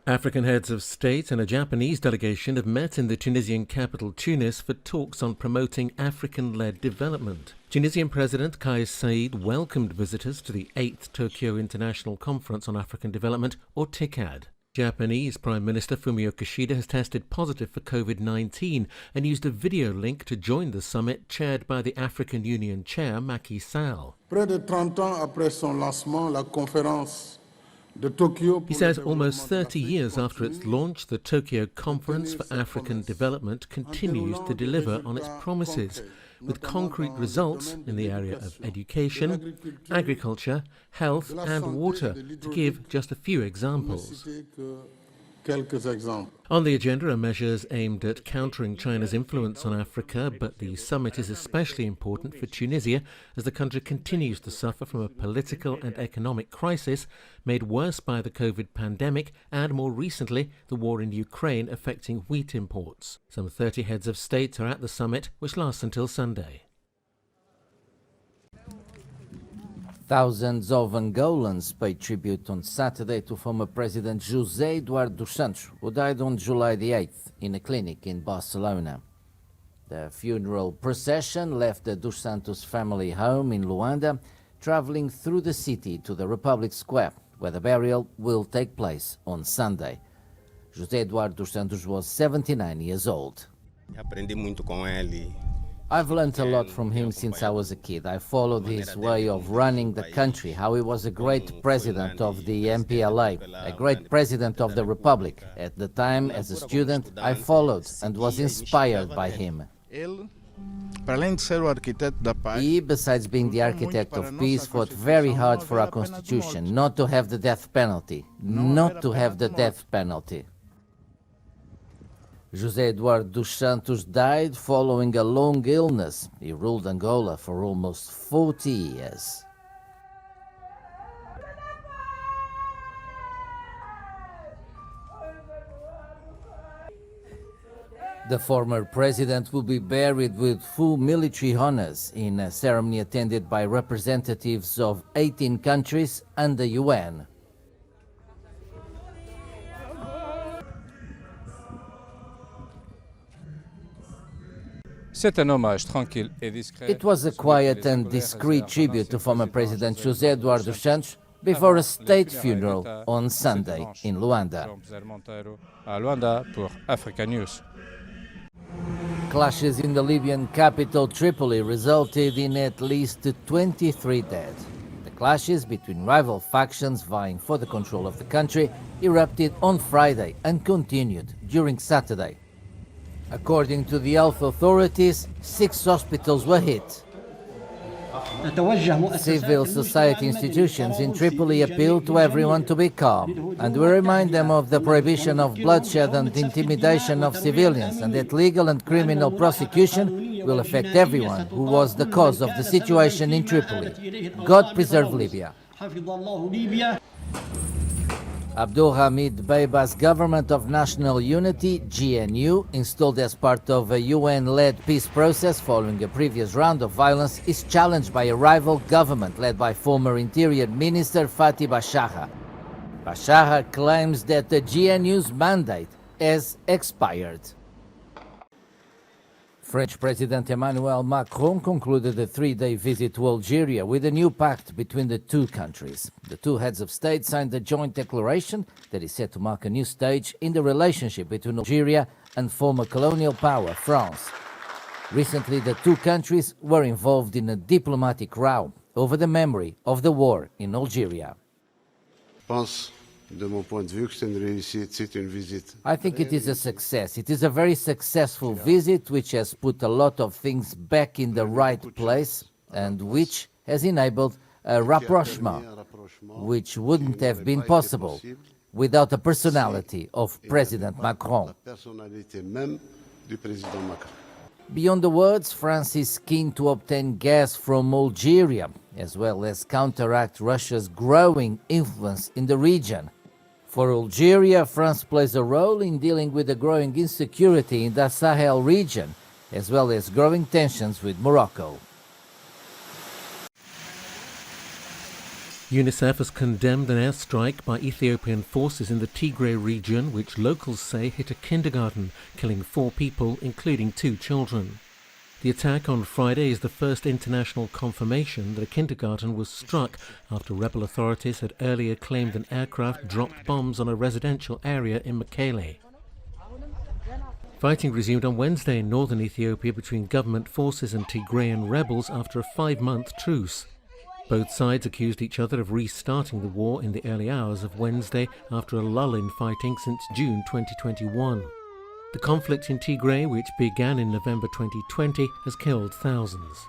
African heads of state and a Japanese delegation have met in the Tunisian capital Tunis for talks on promoting African-led development. Tunisian President Kais Saied welcomed visitors to the 8th Tokyo International Conference on African Development, or TICAD. Japanese Prime Minister Fumio Kishida has tested positive for COVID-19 and used a video link to join the summit chaired by the African Union Chair Macky Sall. Près de 30 ans après son lancement, la conférence He says almost 30 years after its launch, the Tokyo Conference for African Development continues to deliver on its promises, with concrete results in the area of education, agriculture, health and water, to give just a few examples. On the agenda are measures aimed at countering China's influence on Africa, but the summit is especially important for Tunisia as the country continues to suffer from a political and economic crisis made worse by the COVID pandemic and, more recently, the war in Ukraine affecting wheat imports. Some 30 heads of state are at the summit, which lasts until Sunday. Thousands of Angolans paid tribute on Saturday to former President José Eduardo dos Santos, who died on July the 8th in a clinic in Barcelona. The funeral procession left the dos Santos family home in Luanda, traveling through the city to the Republic Square, where the burial will take place on Sunday. José Eduardo dos Santos was 79 years old. Aprendi muito com ele. I've learned a lot from him since I was a kid. I followed his way of running the country, how he was a great president of the MPLA, a great president of the Republic. At the time, as a student, I followed and was inspired by him. He, besides being the architect of peace, fought very hard for our constitution, not to have the death penalty, not to have the death penalty. José Eduardo dos Santos died following a long illness. He ruled Angola for almost 40 years. The former president will be buried with full military honors in a ceremony attended by representatives of 18 countries and the UN. It was a quiet and discreet tribute to former President José Eduardo dos Santos before a state funeral on Sunday in Luanda. Clashes in the Libyan capital Tripoli resulted in at least 23 dead. The clashes between rival factions vying for the control of the country erupted on Friday and continued during Saturday. According to the health authorities, 6 hospitals were hit. Civil society institutions in Tripoli appeal to everyone to be calm, and we remind them of the prohibition of bloodshed and intimidation of civilians, and that legal and criminal prosecution will affect everyone who was the cause of the situation in Tripoli. God preserve Libya. Abdulhamid Beiba's Government of National Unity, GNU, installed as part of a UN-led peace process following a previous round of violence, is challenged by a rival government led by former Interior Minister Fatih Bashaha. Bashaha claims that the GNU's mandate has expired. French President Emmanuel Macron concluded a 3-day visit to Algeria with a new pact between the two countries. The two heads of state signed a joint declaration that is set to mark a new stage in the relationship between Algeria and former colonial power France. Recently, the two countries were involved in a diplomatic row over the memory of the war in Algeria. I think it is a success. It is a very successful visit which has put a lot of things back in the right place and which has enabled a rapprochement which wouldn't have been possible without the personality of President Macron. Beyond the words, France is keen to obtain gas from Algeria, as well as counteract Russia's growing influence in the region. For Algeria, France plays a role in dealing with the growing insecurity in the Sahel region, as well as growing tensions with Morocco. UNICEF has condemned an airstrike by Ethiopian forces in the Tigray region, which locals say hit a kindergarten, killing 4 people, including 2 children. The attack on Friday is the first international confirmation that a kindergarten was struck after rebel authorities had earlier claimed an aircraft dropped bombs on a residential area in Mekele. Fighting resumed on Wednesday in northern Ethiopia between government forces and Tigrayan rebels after a 5-month truce. Both sides accused each other of restarting the war in the early hours of Wednesday after a lull in fighting since June 2021. The conflict in Tigray, which began in November 2020, has killed thousands.